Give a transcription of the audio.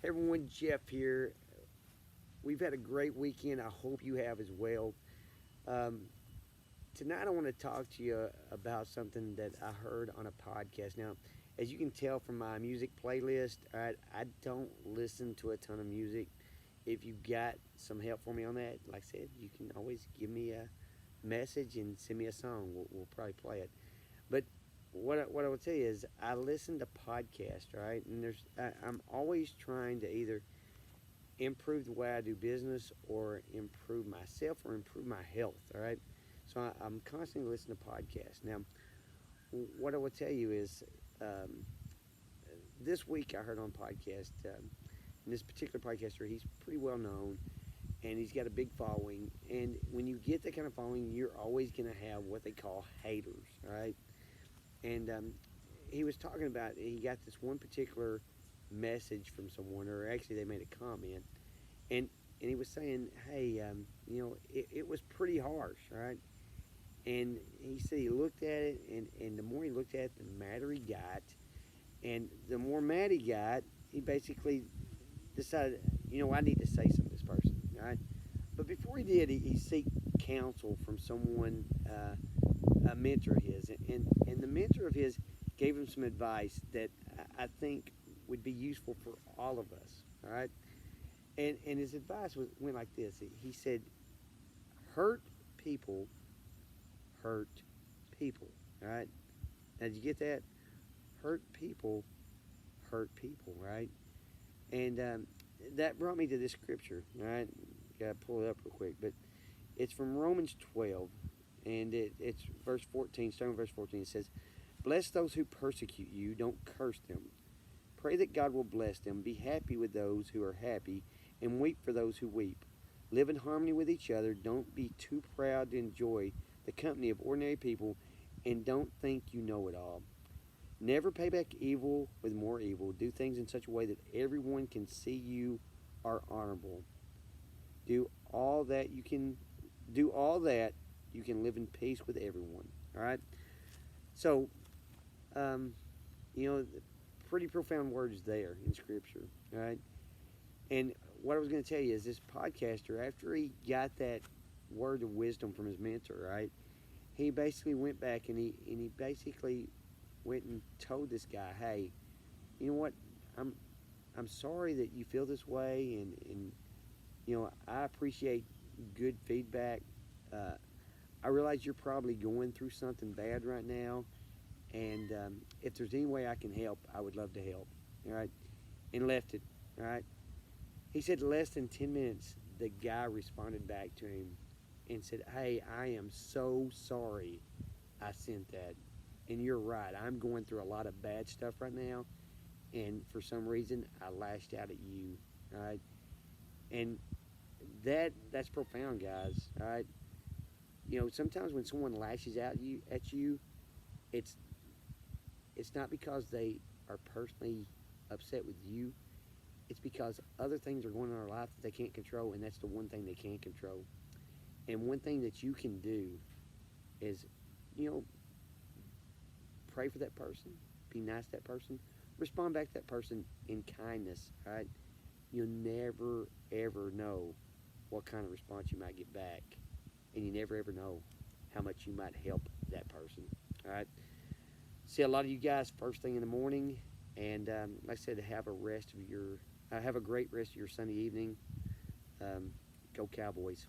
Hey everyone, Jeff here. We've had a great weekend. I hope you have as well. Um, Tonight, I want to talk to you about something that I heard on a podcast. Now, as you can tell from my music playlist, I don't listen to a ton of music. If you got some help for me on that, like I said, you can always give me a message and send me a song. We'll probably play it. But what I will tell you is, I listen to podcasts, right? And I'm always trying to either improve the way I do business or improve myself or improve my health. All right. So I'm constantly listening to podcasts. Now, what I will tell you is um, this week I heard on podcast, and this particular podcaster, he's pretty well known and he's got a big following. And when you get that kind of following, you're always going to have what they call haters. All right. And he was talking about, he got this one particular message from someone, or actually they made a comment, and he was saying, hey, it was pretty harsh, right? And he said he looked at it, and the more he looked at it, the madder he got, and the more mad he got, he basically decided, I need to say something to this person, right? But before he did, he seek counsel from someone, a mentor of his, and the mentor of his gave him some advice that I think would be useful for all of us, all right? And his advice went like this. He said, hurt people hurt people. All right? Now, did you get that? Hurt people hurt people, right? And that brought me to this scripture, all right? Got to pull it up real quick. But it's from Romans 12, and it's verse 14, starting with verse 14. It says, bless those who persecute you, don't curse them. Pray that God will bless them. Be happy with those who are happy, and weep for those who weep. Live in harmony with each other. Don't be too proud to enjoy the company of ordinary people, and don't think you know it all. Never pay back evil with more evil. Do things in such a way that everyone can see you are honorable. Do all that you can do all that you can live in peace with everyone. All right? So, um, you know, pretty profound words there in Scripture. All right? And what I was going to tell you is this podcaster, after he got that word of wisdom from his mentor, right? He basically went back and he basically went and told this guy, hey, you know what? I'm I'm sorry that you feel this way, and I appreciate good feedback. Uh, I realize you're probably going through something bad right now, and if there's any way I can help, I would love to help. All right, and left it. All right. He said less than 10 minutes, the guy responded back to him and said, "Hey, I am so sorry I sent that, and you're right. I'm going through a lot of bad stuff right now, and for some reason, I lashed out at you." All right, and that's profound, guys. All right, sometimes when someone lashes out at you, it's it's not because they are personally upset with you. It's because other things are going on in their life that they can't control, and that's the one thing they can control. And one thing that you can do is, you know, pray for that person, be nice to that person, respond back to that person in kindness. All right, you'll never ever know what kind of response you might get back, and you never ever know how much you might help that person. All right. See a lot of you guys first thing in the morning, and like I said, have a great rest of your Sunday evening. Go Cowboys.